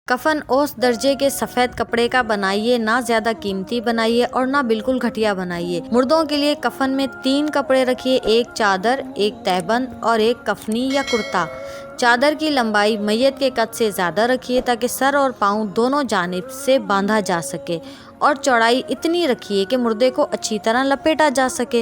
کفن اوسط درجے کے سفید کپڑے کا بنائیے، نہ زیادہ قیمتی بنائیے اور نہ بالکل گھٹیا بنائیے۔ مردوں کے لیے کفن میں 3 کپڑے رکھیے، ایک چادر، ایک تہبند اور ایک کفنی یا کرتا۔ چادر کی لمبائی میت کے قد سے زیادہ رکھیے تاکہ سر اور پاؤں دونوں جانب سے باندھا جا سکے، اور چوڑائی اتنی رکھیے کہ مردے کو اچھی طرح لپیٹا جا سکے۔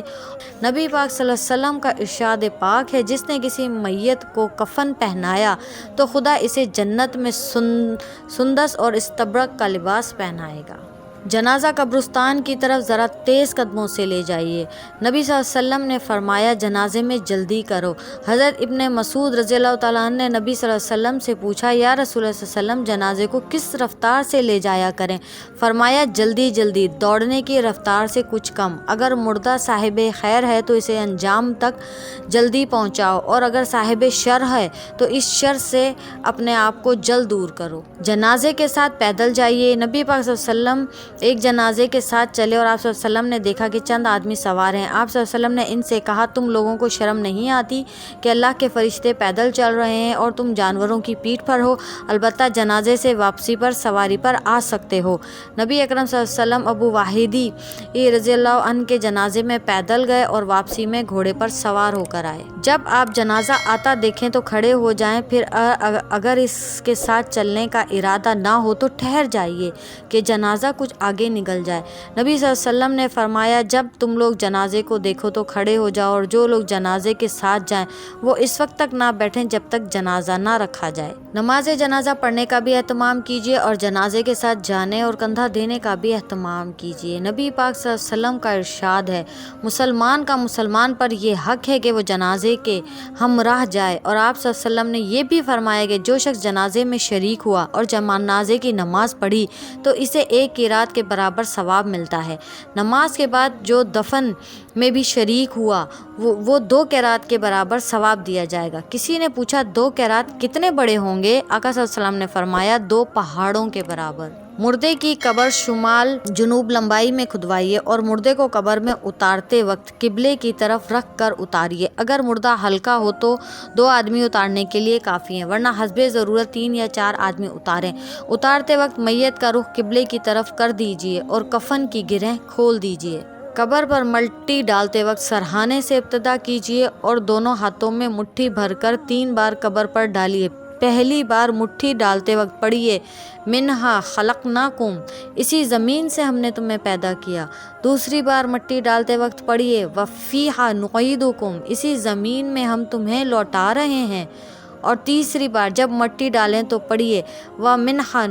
نبی پاک صلی اللہ علیہ وسلم کا ارشاد پاک ہے، جس نے کسی میت کو کفن پہنایا تو خدا اسے جنت میں سندس اور استبرق کا لباس پہنائے گا۔ جنازہ قبرستان کی طرف ذرا تیز قدموں سے لے جائیے۔ نبی صلی اللہ علیہ وسلم نے فرمایا، جنازے میں جلدی کرو۔ حضرت ابن مسعود رضی اللہ تعالیٰ عنہ نے نبی صلی اللہ علیہ وسلم سے پوچھا، یا رسول اللہ صلی اللہ علیہ وسلم، جنازے کو کس رفتار سے لے جایا کریں؟ فرمایا، جلدی جلدی، دوڑنے کی رفتار سے کچھ کم۔ اگر مردہ صاحب خیر ہے تو اسے انجام تک جلدی پہنچاؤ، اور اگر صاحب شر ہے تو اس شر سے اپنے آپ کو جلد دور کرو۔ جنازے کے ساتھ پیدل جائیے۔ نبی پاک صلی اللہ علیہ وسلم ایک جنازے کے ساتھ چلے اور آپ صلی اللہ علیہ وسلم نے دیکھا کہ چند آدمی سوار ہیں۔ آپ صلی اللہ علیہ وسلم نے ان سے کہا، تم لوگوں کو شرم نہیں آتی کہ اللہ کے فرشتے پیدل چل رہے ہیں اور تم جانوروں کی پیٹھ پر ہو؟ البتہ جنازے سے واپسی پر سواری پر آ سکتے ہو۔ نبی اکرم صلی اللہ علیہ وسلم ابو واحدی رضی اللہ عنہ کے جنازے میں پیدل گئے اور واپسی میں گھوڑے پر سوار ہو کر آئے۔ جب آپ جنازہ آتا دیکھیں تو کھڑے ہو جائیں، پھر اگر اس کے ساتھ چلنے کا ارادہ نہ ہو تو ٹھہر جائیے کہ جنازہ کچھ آگے نکل جائے۔ نبی صلی اللہ علیہ وسلم نے فرمایا، جب تم لوگ جنازے کو دیکھو تو کھڑے ہو جاؤ، اور جو لوگ جنازے کے ساتھ جائیں وہ اس وقت تک نہ بیٹھیں جب تک جنازہ نہ رکھا جائے۔ نماز جنازہ پڑھنے کا بھی اہتمام کیجیے اور جنازے کے ساتھ جانے اور کندھا دینے کا بھی اہتمام کیجیے۔ نبی پاک صلی اللہ علیہ وسلم کا ارشاد ہے، مسلمان کا مسلمان پر یہ حق ہے کہ وہ جنازے کے ہمراہ جائے، اور آپ صلی اللہ علیہ وسلم نے یہ بھی فرمایا کہ جو شخص جنازے میں شریک ہوا اور جنازے کی نماز پڑھی تو اسے 1 قرات کے برابر ثواب ملتا ہے۔ نماز کے بعد جو دفن میں بھی شریک ہوا وہ 2 قرات کے برابر ثواب دیا جائے گا۔ کسی نے پوچھا، 2 قرات کتنے بڑے ہوں گے؟ آقا صلی اللہ علیہ وسلم نے فرمایا، 2 پہاڑوں کے برابر۔ مردے کی قبر شمال جنوب لمبائی میں کھدوائیے اور مردے کو قبر میں اتارتے وقت قبلے کی طرف رکھ کر اتاریے۔ اگر مردہ ہلکا ہو تو 2 آدمی اتارنے کے لیے کافی ہیں، ورنہ حسب ضرورت 3 یا 4 آدمی اتاریں۔ اتارتے وقت میت کا رخ قبلے کی طرف کر دیجیے اور کفن کی گرہیں کھول دیجیے۔ قبر پر مٹی ڈالتے وقت سرہانے سے ابتدا کیجیے اور دونوں ہاتھوں میں مٹھی بھر کر 3 بار قبر پر ڈالیے۔ پہلی بار مٹھی ڈالتے وقت پڑھیے، منہا خلقناکم، اسی زمین سے ہم نے تمہیں پیدا کیا۔ دوسری بار مٹی ڈالتے وقت پڑھیے، وفیہا نعیدکم، اسی زمین میں ہم تمہیں لوٹا رہے ہیں۔ اور تیسری بار جب مٹی ڈالیں تو پڑھیے، ومنہا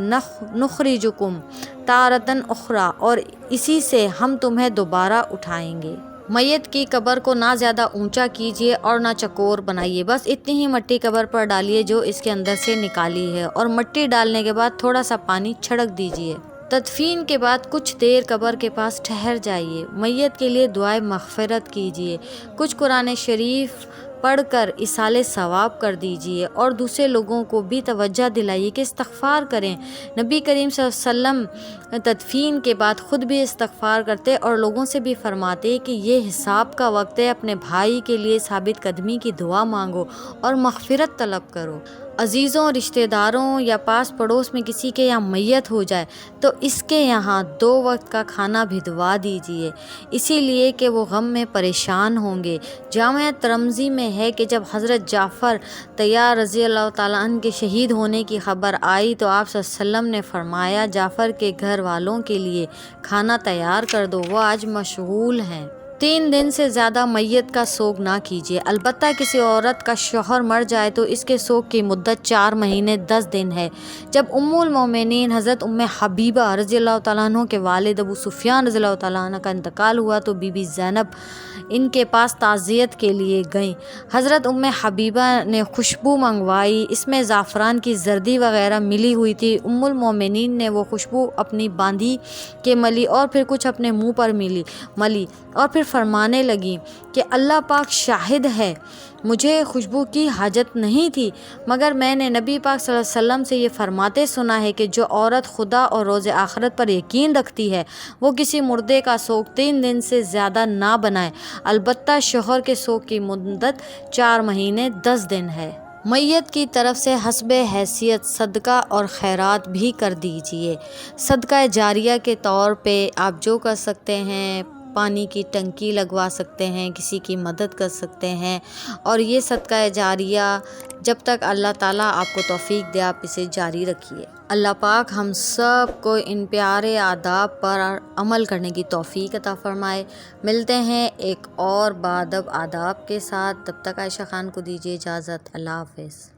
نخرجکم تارۃ اخری، اور اسی سے ہم تمہیں دوبارہ اٹھائیں گے۔ میت کی قبر کو نہ زیادہ اونچا کیجیے اور نہ چکور بنائیے، بس اتنی ہی مٹی قبر پر ڈالیے جو اس کے اندر سے نکالی ہے، اور مٹی ڈالنے کے بعد تھوڑا سا پانی چھڑک دیجیے۔ تدفین کے بعد کچھ دیر قبر کے پاس ٹھہر جائیے، میت کے لیے دعائے مغفرت کیجیے، کچھ قرآن شریف پڑھ کر ایصال ثواب کر دیجیے، اور دوسرے لوگوں کو بھی توجہ دلائیے کہ استغفار کریں۔ نبی کریم صلی اللہ علیہ وسلم تدفین کے بعد خود بھی استغفار کرتے اور لوگوں سے بھی فرماتے کہ یہ حساب کا وقت ہے، اپنے بھائی کے لیے ثابت قدمی کی دعا مانگو اور مغفرت طلب کرو۔ عزیزوں، رشتہ داروں یا پاس پڑوس میں کسی کے یہاں میت ہو جائے تو اس کے یہاں 2 وقت کا کھانا بھجوا دیجیے، اسی لیے کہ وہ غم میں پریشان ہوں گے۔ جامعہ ترمذی میں ہے کہ جب حضرت جعفر طیار رضی اللہ تعالیٰ عنہ کے شہید ہونے کی خبر آئی تو آپ صلی اللہ علیہ وسلم نے فرمایا، جعفر کے گھر والوں کے لیے کھانا تیار کر دو، وہ آج مشغول ہیں۔ 3 دن سے زیادہ میت کا سوگ نہ کیجیے، البتہ کسی عورت کا شوہر مر جائے تو اس کے سوگ کی مدت 4 مہینے 10 دن ہے۔ جب ام المومنین حضرت ام حبیبہ رضی اللہ تعالیٰ عنہ کے والد ابو سفیان رضی اللہ تعالیٰ عنہ کا انتقال ہوا تو بی بی زینب ان کے پاس تعزیت کے لیے گئیں۔ حضرت ام حبیبہ نے خوشبو منگوائی، اس میں زعفران کی زردی وغیرہ ملی ہوئی تھی۔ ام المومنین نے وہ خوشبو اپنی باندھی کے ملی اور پھر کچھ اپنے منہ پر ملی اور پھر فرمانے لگیں کہ اللہ پاک شاہد ہے، مجھے خوشبو کی حاجت نہیں تھی، مگر میں نے نبی پاک صلی اللہ علیہ وسلم سے یہ فرماتے سنا ہے کہ جو عورت خدا اور روز آخرت پر یقین رکھتی ہے وہ کسی مردے کا سوگ 3 دن سے زیادہ نہ بنائے، البتہ شوہر کے سوگ کی مدت 4 مہینے 10 دن ہے۔ میت کی طرف سے حسب حیثیت صدقہ اور خیرات بھی کر دیجئے۔ صدقہ جاریہ کے طور پہ آپ جو کر سکتے ہیں، پانی کی ٹنکی لگوا سکتے ہیں، کسی کی مدد کر سکتے ہیں، اور یہ صدقہ جاریہ جب تک اللہ تعالیٰ آپ کو توفیق دے آپ اسے جاری رکھیے۔ اللہ پاک ہم سب کو ان پیارے آداب پر عمل کرنے کی توفیق عطا فرمائے۔ ملتے ہیں ایک اور بادب آداب کے ساتھ، تب تک عائشہ خان کو دیجیے اجازت۔ اللہ حافظ۔